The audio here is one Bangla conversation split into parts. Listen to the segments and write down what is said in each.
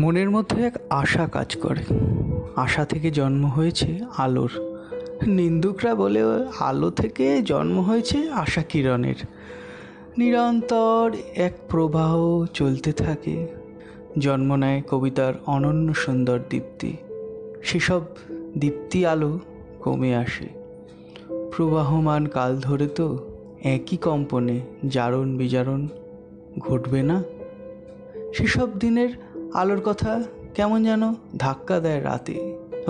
মনের মধ্যে এক আশা কাজ করে। আশা থেকে জন্ম হয়েছে আলোর। নিন্দুকরা বলে আলো থেকে জন্ম হয়েছে আশা কিরণের। নিরন্তর এক প্রবাহ চলতে থাকে, জন্ম নেয় কবিতার অনন্য সুন্দর দীপ্তি। সেসব দীপ্তি আলো কমে আসে প্রবাহমান কাল ধরে, তো একই কম্পনে জারণ বিজারণ ঘটবে না? সেসব দিনের আলোর কথা কেমন যেন ধাক্কা দেয় রাতে।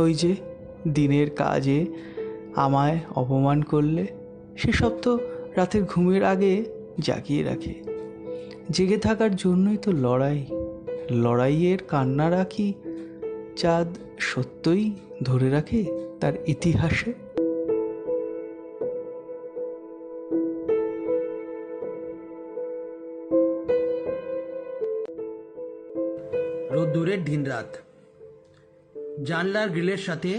ওই যে দিনের কাজে আমায় অপমান করলে, সেসব তো রাতের ঘুমের আগে জাগিয়ে রাখে। জেগে থাকার জন্যই তো লড়াইয়ের কান্নারা কি চাঁদ সত্যই ধরে রাখে তার ইতিহাসে? রোদ্দুরের দিনরাত। জানলার গ্রিলের সাথে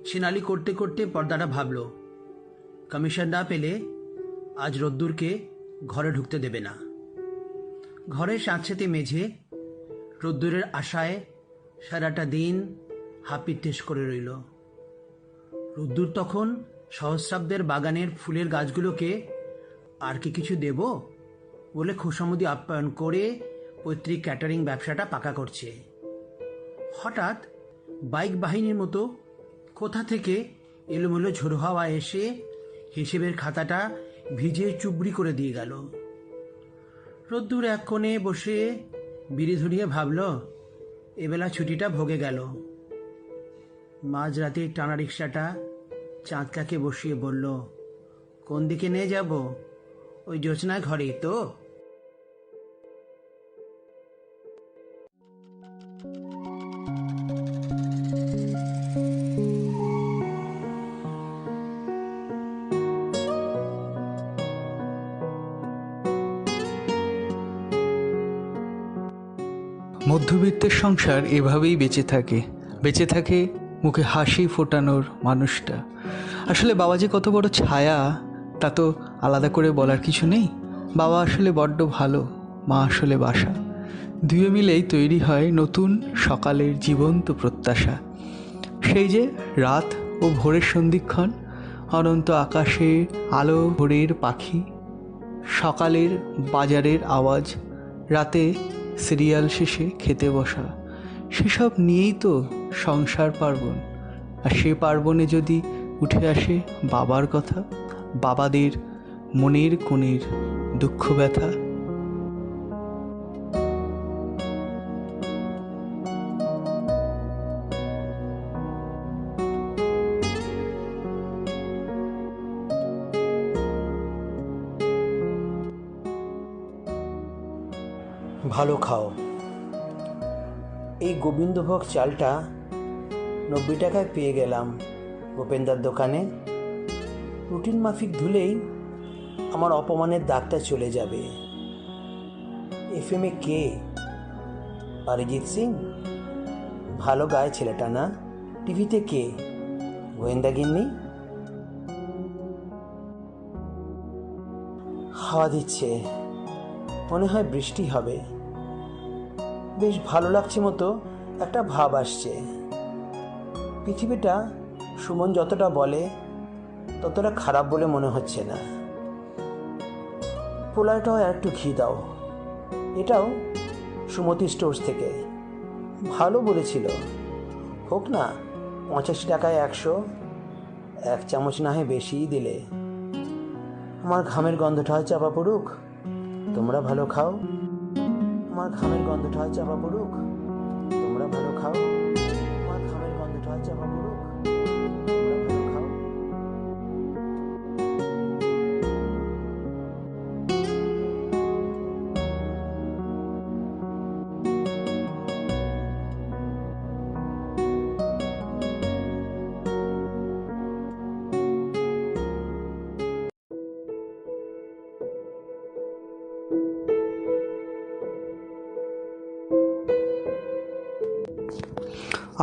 সেনালি করতে করতে পর্দাটা ভাবল, কমিশন না পেলে আজ রোদ্দুরকে ঘরে ঢুকতে দেবে না। ঘরের স্যাঁতস্যাঁতে মেঝে রোদ্দুরের আশায় সারাটা দিন হাপিত্যেশ করে রইল। রোদ্দুর তখন সহস্রাব্দের বাগানের ফুলের গাছগুলোকে আর কি কিছু দেব বলে খোশামদি আপ্যায়ন করে পৈতৃক ক্যাটারিং ব্যবসাটা পাকা করছে। হঠাৎ বাইক বাহিনীর মতো কোথা থেকে এলোমেলো ঝোড়ো হাওয়া এসে হিসেবের খাতাটা ভিজিয়ে চুবড়ি করে দিয়ে গেল। রোদ্দুর এক কোণে বসে বিড়ি ধরিয়ে ভাবল, এবেলা ছুটিটা ভোগে গেল। মাঝরাতে টানা রিক্সাটা চাঁদকাকে বসিয়ে বলল, কোন দিকে নিয়ে যাব? ওই জোছনা ঘরেই তো। মধ্যবিত্তের সংসার এভাবেই বেঁচে থাকে মুখে হাসি ফোটানোর মানুষটা। আসলে বাবা যে কত বড় ছায়া তা তো আলাদা করে বলার কিছু নেই। বাবা আসলে বড্ড ভালো, মা আসলে বাসা। দুয়ে মিলেই তৈরি হয় নতুন সকালের জীবন্ত প্রত্যাশা। সেই যে রাত ও ভোরের সন্ধিক্ষণ, অনন্ত আকাশে আলো, ভোরের পাখি, সকালের বাজারের আওয়াজ, রাতে সিরিয়াল শেষে খেতে বসা, সেসব নিয়েই তো সংসার পার্বণ। আর সে পার্বণে যদি উঠে আসে বাবার কথা, বাবাদের মনের কোণের দুঃখ ব্যথা। ভালো খাও। এই গোবিন্দভোগ চালটা 90 টাকায় পেয়ে গেলাম গোপেন্দার দোকানে। রুটিন মাফিক ধুলেই আমার অপমানের দাগটা চলে যাবে। এফএমে কে? অরিজিৎ সিং? ভালো গায় ছেলেটা না? টিভিতে কে? গোয়েন্দাগিন্নি? হাওয়া দিচ্ছে, মনে হয় বৃষ্টি হবে। বেশ ভালো লাগছে মতো একটা ভাব আসছে। পৃথিবীটা সুমন যতটা বলে ততটা খারাপ বলে মনে হচ্ছে না। পোলাওটাও আর একটু ঘি দাও। এটাও সুমতি স্টোর্স থেকে, ভালো বলেছিল। হোক না 85 টাকায় 100, 1 চামচ না হয় বেশিই দিলে। আমার ঘামের গন্ধটা চাপা পড়ুক, তোমরা ভালো খাও। আমার ঘামের গন্ধটা চাপা পড়ুক, তোমরা ভালো খাও। আমার ঘামের গন্ধটা চাপা পড়ুক, তোমরা ভালো খাও।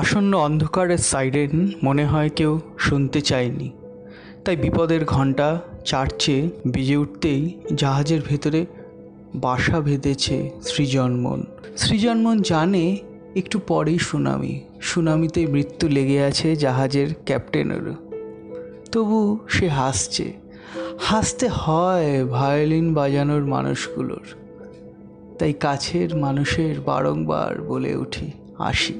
আসন্ন অন্ধকারের সাইরেন মনে হয় কেউ শুনতে চায়নি, তাই বিপদের ঘণ্টা চারচে বেজে উঠতেই জাহাজের ভেতরে বাসা বেঁধেছে সৃজনমন। সৃজনমন জানে একটু পরেই সুনামিতেই মৃত্যু লেগে আছে জাহাজের ক্যাপ্টেনেরও। তবু সে হাসতে হয় ভায়োলিন বাজানোর মানুষগুলোর। তাই কাছের মানুষের বারংবার বলে উঠি আসি,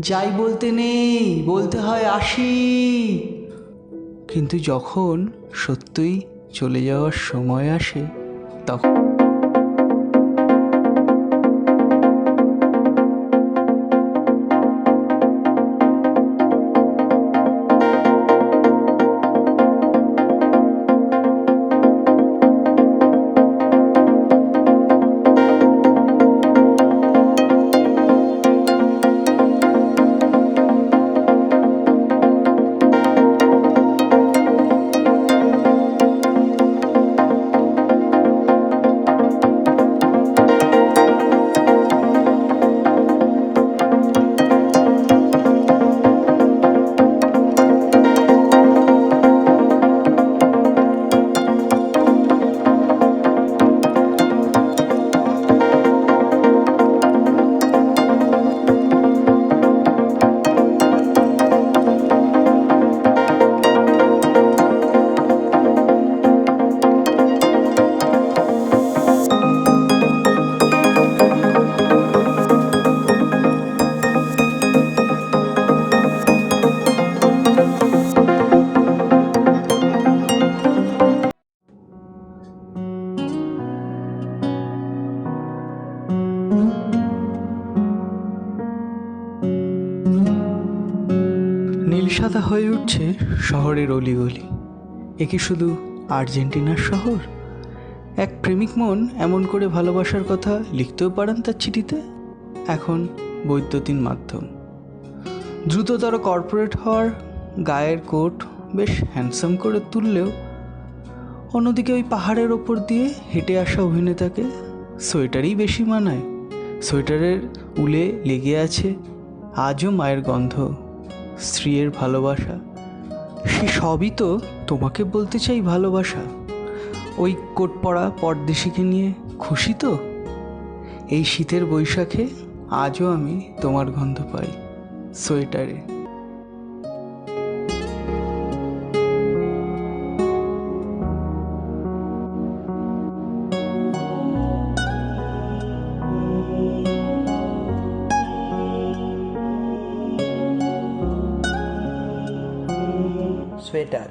যাই বলতে নেই, বলতে হয় আসি। কিন্তু যখন সত্যই চলে যাওয়ার সময় আসে তখন নীল সাদা হয়ে উঠছে শহরের অলিগলি। এ কি শুধু আর্জেন্টিনার শহর? এক প্রেমিক মন এমন করে ভালোবাসার কথা লিখতেও পারেন তার চিঠিতে। এখন বৈদ্যুতিন মাধ্যম, দ্রুততর কর্পোরেট হওয়ার গায়ের কোট বেশ হ্যান্ডসাম করে তুললেও অন্যদিকে ওই পাহাড়ের ওপর দিয়ে হেঁটে আসা অভিনেতাকে সোয়েটারই বেশি মানায়। সোয়েটারের উলে লেগে আছে আজও মায়ের গন্ধ, স্ত্রীর ভালোবাসা। সে সবই তো তোমাকে বলতে চাই ভালোবাসা। ওই কোট পরা পরদেশিকে নিয়ে খুশি তো? এই শীতের বৈশাখে আজও আমি তোমার গন্ধ পাই সোয়েটারে। সোয়েটার,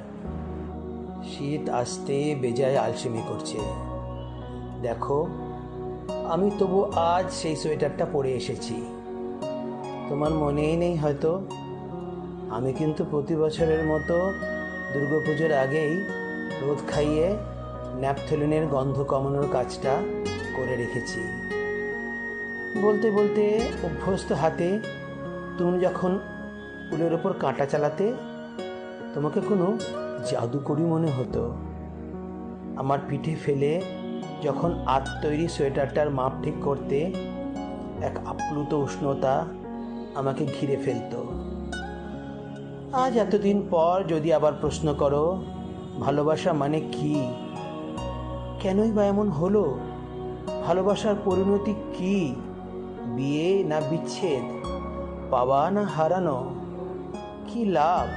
শীত আসতে বেজায় আলসেমি করছে। দেখো, আমি তবু আজ সেই সোয়েটারটা পরে এসেছি। তোমার মনেই নেই হয়তো, আমি কিন্তু প্রতি বছরের মতো দুর্গাপুজোর আগেই রোদ খাইয়ে ন্যাপথলিনের গন্ধ কমানোর কাজটা করে রেখেছি। বলতে বলতে অভ্যস্ত হাতে তুমি যখন উলের ওপর কাঁটা চালাতে, তোমাকে কোনো জাদুকরি মনে হতো। আমার পিঠে ফেলে যখন তৈরি সোয়েটারটার মাপ ঠিক করতে, এক আপ্লুত উষ্ণতা আমাকে ঘিরে ফেলতো। আজ এতদিন পর যদি আবার প্রশ্ন করো ভালোবাসা মানে কি, কেনই বা এমন হলো? ভালোবাসার পরিণতি কি? বিয়ে না বিচ্ছেদ, পাওয়া না হারানো? কি লাভ?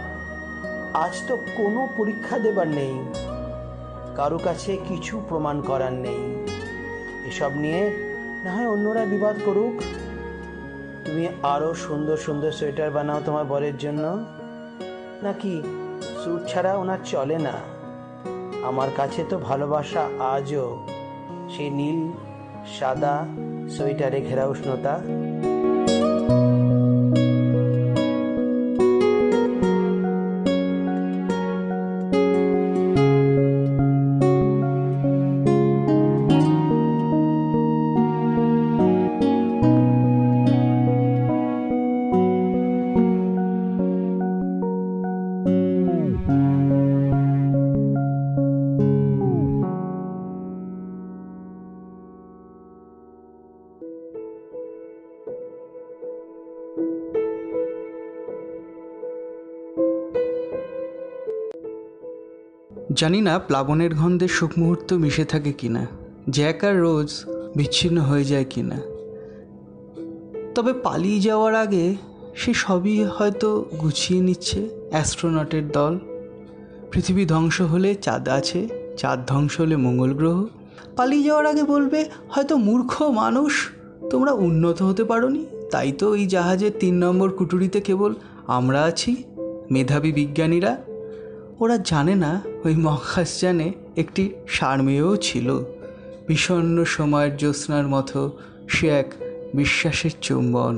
আজ তো কোনো পরীক্ষা দেবার নেই, কারো কাছে কিছু প্রমাণ করার নেই। এসব নিয়ে না হয় অন্যরা বিবাদ করুক। তুমি আরও সুন্দর সুন্দর সোয়েটার বানাও তোমার বরের জন্য, নাকি স্যুট ছাড়া ওনার চলে না? আমার কাছে তো ভালোবাসা আজও সেই নীল সাদা সোয়েটারে ঘেরা উষ্ণতা। জানি না প্লাবনের গন্ধে সুখ মুহূর্ত মিশে থাকে কিনা, জ্যাক আর রোজ বিচ্ছিন্ন হয়ে যায় কিনা। তবে পালিয়ে যাওয়ার আগে সে সবই হয়তো গুছিয়ে নিচ্ছে অ্যাস্ট্রোনটের দল। পৃথিবী ধ্বংস হলে চাঁদ আছে, চাঁদ ধ্বংস হলে মঙ্গল গ্রহ। পালিয়ে যাওয়ার আগে বলবে, হয়তো মূর্খ মানুষ, তোমরা উন্নত হতে পারোনি, তাই তো এই জাহাজের 3 নম্বর কুটুরিতে কেবল আমরা আছি, মেধাবী বিজ্ঞানীরা। ওরা জানে না ওই মহাকাশযানে একটি ষাঁড়মেয়েও ছিল। বিষণ্ণ সময়ের জ্যোৎস্নার মতো সে এক বিশ্বাসের চুম্বন।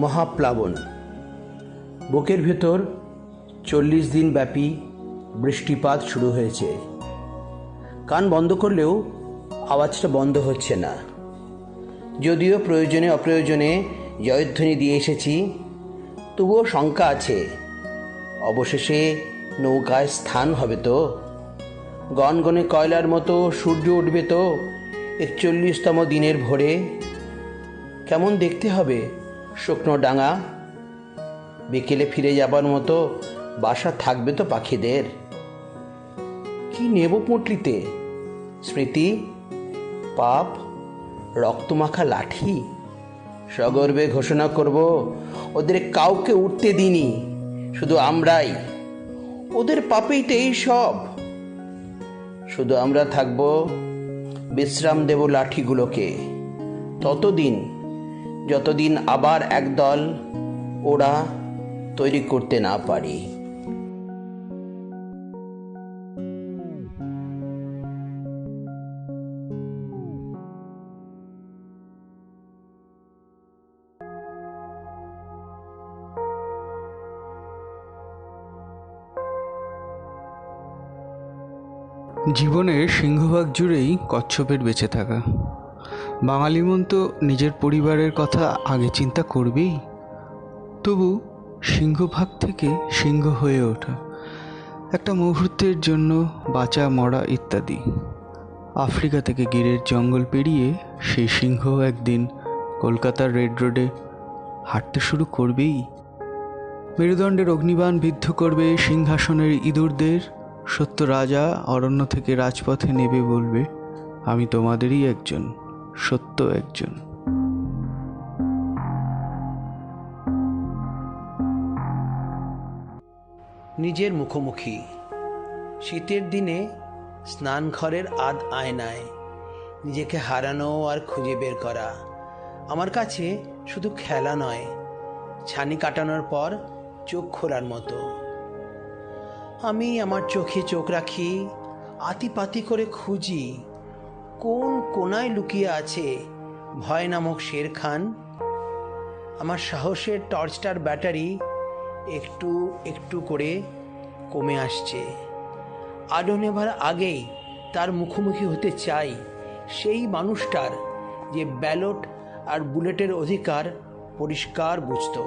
মহাপ্লাবন। বুকের ভেতর 40 দিন ব্যাপী বৃষ্টিপাত শুরু হয়েছে। কান বন্ধ করলেও আওয়াজটা বন্ধ হচ্ছে না। যদিও প্রয়োজনে অপ্রয়োজনে জয়ধ্বনি দিয়ে এসেছি, তবুও শঙ্কা আছে অবশেষে নৌকায় স্থান হবে তো। গনগনে কয়লার মতো সূর্য উঠবে তো 41তম দিনের ভোরে। কেমন দেখতে হবে শুকনো ডাঙা। বিকেলে ফিরে যাবার মতো বাসা থাকবে তো পাখিদের। কি নেব পুঁটলিতে? স্মৃতি, পাপ, রক্তমাখা লাঠি? সগর্বে ঘোষণা করব, ওদের কাউকে উঠতে দিইনি, শুধু আমরাই। ওদের পাপেই তো এই সব। শুধু আমরা থাকব, বিশ্রাম দেব লাঠিগুলোকে ততদিন যতদিন আবার একদল ওরা তৈরি করতে না পারি। জীবনের সিংহভাগ জুড়েই কচ্ছপের বেঁচে থাকা। বাঙালি মন তো নিজের পরিবারের কথা আগে চিন্তা করবেই, তবু সিংহভাগ থেকে সিংহ হয়ে ওঠা, একটা মুহূর্তের জন্য বাঁচা মরা ইত্যাদি। আফ্রিকা থেকে গিরের জঙ্গল পেরিয়ে সেই সিংহ একদিন কলকাতার রেড রোডে হাঁটতে শুরু করবেই। মেরুদণ্ডের অগ্নিবাণ বিদ্ধ করবে সিংহাসনের ইঁদুরদের। সত্য রাজা অরণ্য থেকে রাজপথে নেবে বলবে, আমি তোমাদেরই একজন, সত্য একজন। নিজের মুখোমুখি। শীতের দিনে স্নানঘরের আয়নায় নিজেকে হারানো আর খুঁজে বের করা আমার কাছে শুধু খেলা নয়, ছানি কাটানোর পর চোখ খোলার মতো। আমি আমার চোখে চোখ রাখি, আতিপাতি করে খুঁজি কোন কোনায় লুকিয়ে আছে ভয় নামক শের খান। আমার সাহসের টর্চটার ব্যাটারি একটু একটু করে কমে আসছে। আলো নেভার আগেই তার মুখোমুখি হতে চাই, সেই মানুষটার যে ব্যালট আর বুলেটের অধিকার পরিষ্কার বুঝত।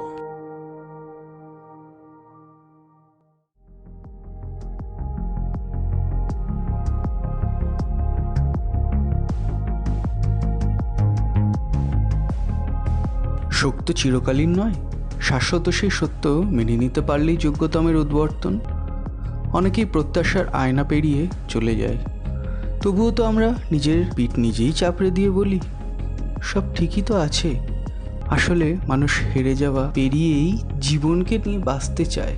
শোক তো চিরকালীন নয়, শাশ্বত সেই সত্য মেনে নিতে পারলেই যোগ্যতমের উদ্বর্তন। অনেকেই প্রত্যাশার আয়না পেরিয়ে চলে যায়, তবুও তো আমরা নিজের পিঠ নিজেই চাপড়ে দিয়ে বলি, সব ঠিকই তো আছে। আসলে মানুষ হেরে যাওয়া পেরিয়েই জীবনকে নিয়ে বাঁচতে চায়।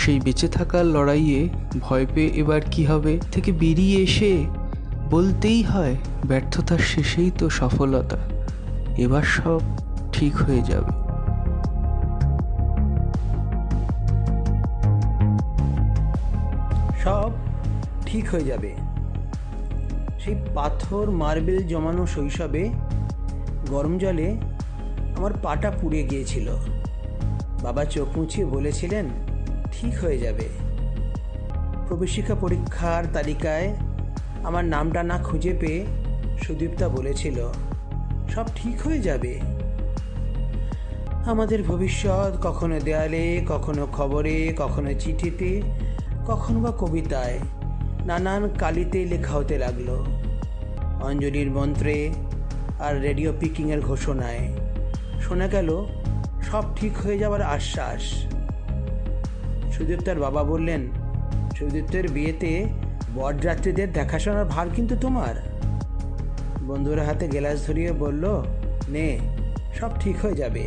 সেই বেঁচে থাকার লড়াইয়ে ভয় পেয়ে এবার কি হবে থেকে বেরিয়ে এসে বলতেই হয়, ব্যর্থতার শেষেই তো সফলতা, এবার সব ঠিক হয়ে যাবে। সব ঠিক হয়ে যাবে। সেই পাথর মার্বেল জমানো শৈশবে গরম জলে আমার পাটা পুড়ে গিয়েছিল। বাবা চোখ মুছিয়ে বলেছিলেন, ঠিক হয়ে যাবে। প্রবেশিকা পরীক্ষার তালিকায় আমার নামটা না খুঁজে পেয়ে সুদীপ্তা বলেছিল, সব ঠিক হয়ে যাবে। আমাদের ভবিষ্যৎ কখনো দেয়ালে, কখনো খবরে, কখনো চিঠিতে, কখনো বা কবিতায় নানান কালিতে লেখা হতে লাগলো। অঞ্জলির মন্ত্রে আর রেডিও পিকিংয়ের ঘোষণায় শোনা গেল সব ঠিক হয়ে যাওয়ার আশ্বাস। সুদীপ্তার বাবা বললেন, সুদীপ্তের বিয়েতে বরযাত্রীদের দেখাশোনার ভার কিন্তু তোমার। বন্ধুরা হাতে গ্লাস ধরিয়ে বলল, নে, সব ঠিক হয়ে যাবে।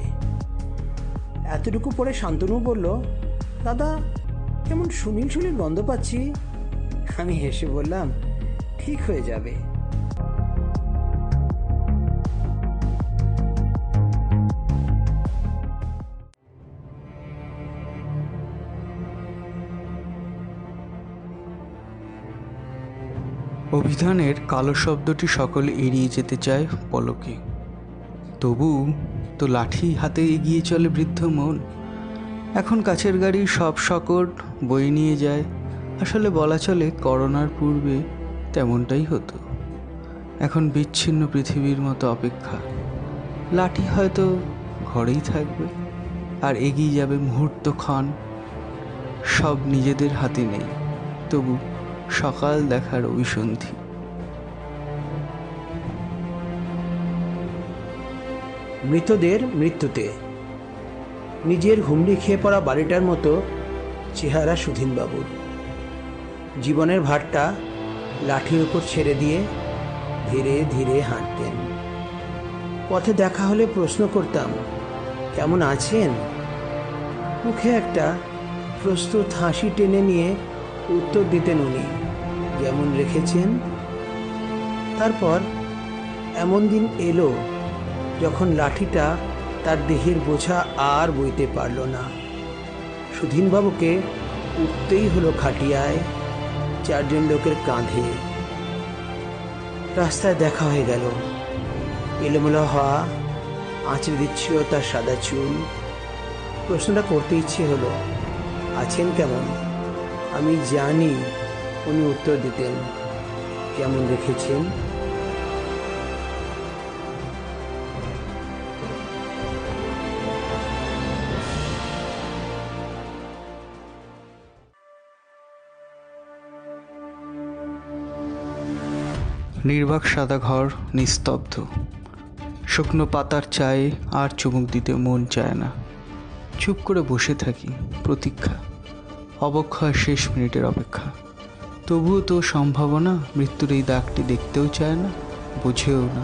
এতটুকু পরে শান্তনু বলল, দাদা, কেমন সুনীল সুনীল গন্ধ পাচ্ছি। আমি হেসে বললাম, ঠিক হয়ে যাবে। অভিধানের কালো শব্দটি সকলে এড়িয়ে যেতে চায় পলকে। তবু তো লাঠি হাতে এগিয়ে চলে বৃদ্ধ মন। এখন কাছের গাড়ি সব সকট বয়ে নিয়ে যায়। আসলে বলা চলে করোনার পূর্বে তেমনটাই হতো। এখন বিচ্ছিন্ন পৃথিবীর মতো অপেক্ষা। লাঠি হয়তো ঘরেই থাকবে আর এগিয়ে যাবে মুহূর্তক্ষণ। সব নিজেদের হাতে নেই, তবু সকাল দেখার অভিসন্ধি। মৃতদের মৃত্যুতে নিজের হুমড়ি খেয়ে পড়া বাড়িটার মতো চেহারা সুধীনবাবুর। জীবনের ভারটা লাঠির উপর ছেড়ে দিয়ে ধীরে ধীরে হাঁটতেন। পথে দেখা হলে প্রশ্ন করতাম, কেমন আছেন? মুখে একটা প্রস্তুত হাসি টেনে নিয়ে উত্তর দিতেন উনি, যেমন রেখেছেন। তারপর এমন দিন এলো যখন লাঠিটা তার দেহের বোঝা আর বইতে পারল না। সুধীনবাবুকে উঠতেই হলো খাটিয়ায়, 4 জন লোকের কাঁধে। রাস্তায় দেখা হয়ে গেল। এলোমেলো হওয়া আঁচড়ে দিচ্ছিল তার সাদা চুল। প্রশ্নটা করতে ইচ্ছে হলো, আছেন কেমন? আমি জানি উনি উত্তর দিতেন, কেমন রেখেছেন। নির্বাক সাদা ঘর নিস্তব্ধ। শুকনো পাতার চায়ে আর চুমুক দিতে মন চায় না। চুপ করে বসে থাকি, প্রতীক্ষা, অবক্ষয়, শেষ মিনিটের অপেক্ষা। তবুও তো সম্ভাবনা মৃত্যুর এই দাগটি দেখতেও চায় না, বোঝেও না।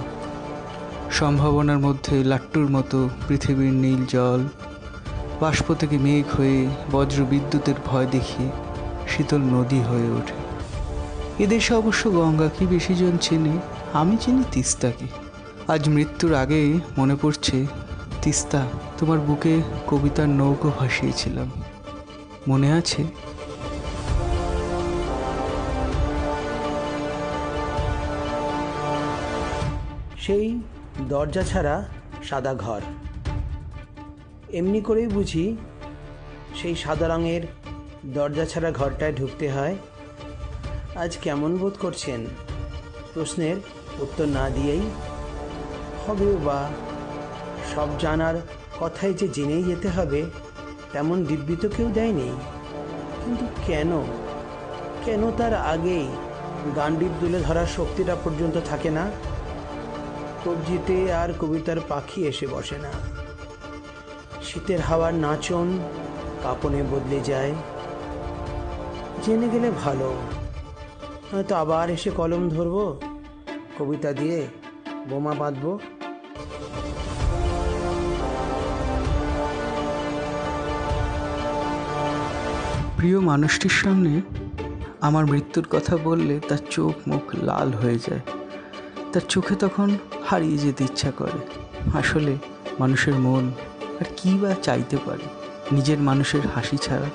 সম্ভাবনার মধ্যে লাট্টুর মতো পৃথিবীর নীল জল, বাষ্প থেকে মেঘ হয়ে বজ্র বিদ্যুতের ভয় দেখিয়ে শীতল নদী হয়ে ওঠে। এদেশে অবশ্য গঙ্গা কি বেশি জন চেনে? আমি চিনি তিস্তাকে। আজ মৃত্যুর আগে মনে পড়ছে, তিস্তা, তোমার বুকে কবিতার নৌকো ভাসিয়েছিলাম, মনে আছে? সেই দরজা ছাড়া সাদা ঘর। এমনি করেই বুঝি সেই সাদা রঙের দরজা ছাড়া ঘরটায় ঢুকতে হয়। আজ কেমন বোধ করছেন? প্রশ্নের উত্তর না দিয়েই হবেও বা, সব জানার কথাই যে জেনেই যেতে হবে তেমন দিব্যি তো কেউ দেয়নি। কিন্তু কেন তার আগেই গান্ডীব তুলে ধরার শক্তিটা পর্যন্ত থাকে না? কবজিতে আর কবিতার পাখি এসে বসে না। শীতের হাওয়ার নাচন কাঁপনে বদলে যায়। জেনে গেলে ভালো, হয়তো আবার এসে কলম ধরবো, কবিতা দিয়ে বোমা বাঁধবো। প্রিয় মানুষটির সামনে আমার মৃত্যুর কথা বললে তার চোখ মুখ লাল হয়ে যায়। তার চোখে তখন হারিয়ে যেতে ইচ্ছা করে। আসলে মানুষের মন আর কী বা চাইতে পারে নিজের মানুষের হাসি ছাড়া?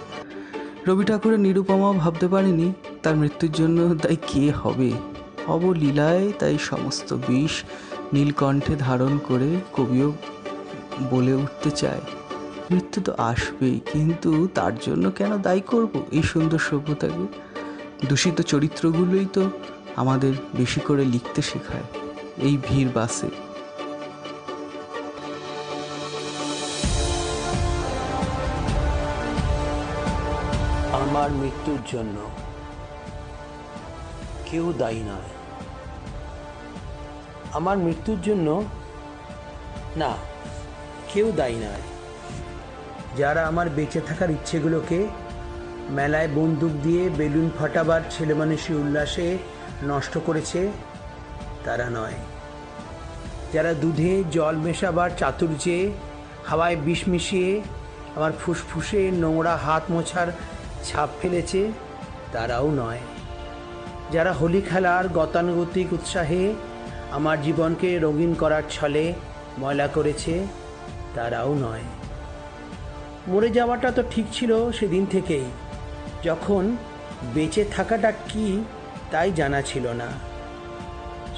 রবি ঠাকুরের নিরুপমাও ভাবতে পারেনি তার মৃত্যুর জন্য তাই কে হবে। অবলীলায় তাই সমস্ত বিষ নীলকণ্ঠে ধারণ করে কবিও বলে উঠতে চায়, মৃত্যু তো আসবেই, কিন্তু তার জন্য কেন দায়ী করব এই সুন্দর সভ্যতাকে? দূষিত চরিত্রগুলোই তো আমাদের বেশি করে লিখতে শেখায় এই ভিড় বাসে। আমার মৃত্যুর জন্য কেউ দায়ী নয়। আমার মৃত্যুর জন্য না, কেউ দায়ী নয়। যারা আমার বেঁচে থাকার ইচ্ছেগুলোকে মেলায় বন্দুক দিয়ে বেলুন ফাটাবার ছেলেমানুষি উল্লাসে নষ্ট করেছে তারা নয়। যারা দুধে জল মেশাবার চাতুর্যে হাওয়ায় বিষ মিশিয়ে আমার ফুসফুসে নোংরা হাত মোছার ছাপ ফেলেছে তারাও নয়। যারা হোলি খেলার গতানুগতিক উৎসাহে আমার জীবনকে রঙিন করার ছলে ময়লা করেছে তারাও নয়। মরে যাওয়াটা তো ঠিক ছিল সেদিন থেকেই, যখন বেঁচে থাকাটা কি তাই জানা ছিল না।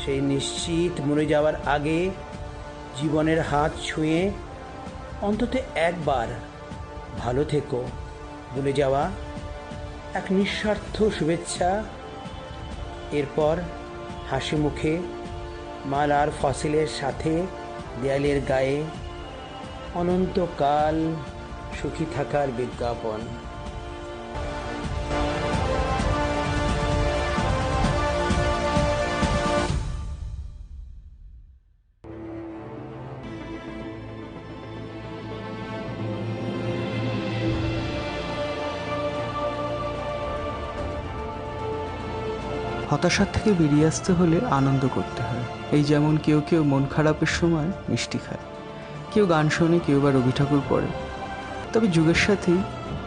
সেই নিশ্চিত মরে যাওয়ার আগে জীবনের হাত ছুঁয়ে অন্তত একবার ভালো থেকো বলে যাওয়া এক নিঃস্বার্থ শুভেচ্ছা। এরপর হাসি মুখে মাল আর ফসিলের সাথে দেয়ালের গায়ে অনন্তকাল সুখী থাকার বিজ্ঞাপন। হতাশার থেকে বেরিয়ে আসতে হলে আনন্দ করতে হয়। এই যেমন কেউ কেউ মন খারাপের সময় মিষ্টি খায়, কেউ গান শোনে, কেউ বা রবি ঠাকুর পড়ে। তবে যুগের সাথেই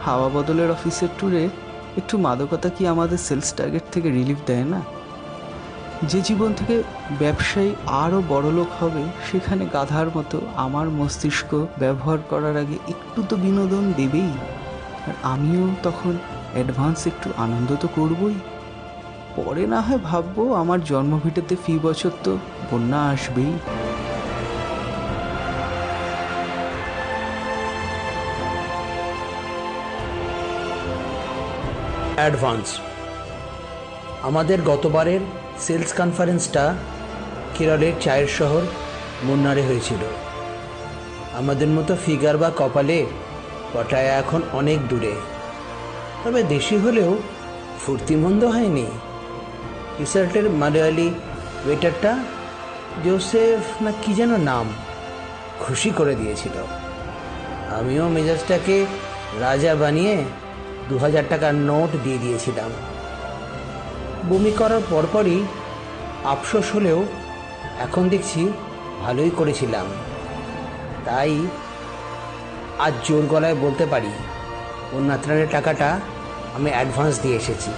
হাওয়া বদলের অফিসের ট্যুরে একটু মাদকতা কি আমাদের সেলস টার্গেট থেকে রিলিফ দেয় না? যে জীবন থেকে ব্যবসায়ী আরও বড়লোক হবে, সেখানে গাধার মতো আমার মস্তিষ্ক ব্যবহার করার আগে একটু তো বিনোদন দেবেই। আর আমিও তখন অ্যাডভান্স একটু আনন্দ তো করবই। পরে না হয় ভাববো আমার জন্মভিটেতে ফি বছর তো বন্যা আসবেই। অ্যাডভান্স। আমাদের গতবারের সেলস কনফারেন্সটা কেরলের চায়ের শহর মুন্নারে হয়েছিল। আমাদের মতো ফিগার বা কপালে পটায়া এখন অনেক দূরে, তবে দেশি হলেও ফুর্তি মন্দ হয়নি। রিসর্টের মালয়ালি ওয়েটারটা, জোসেফ না কি যেন নাম, খুশি করে দিয়েছিল। আমিও মেজাজটাকে রাজা বানিয়ে 2000 টাকার নোট দিয়ে দিয়েছিলাম। বমি করার পরপরই আফসোস হলেও এখন দেখছি ভালোই করেছিলাম। তাই আজ জোর গলায় বলতে পারি, বন্যাত্রাণের টাকাটা আমি অ্যাডভান্স দিয়ে এসেছি।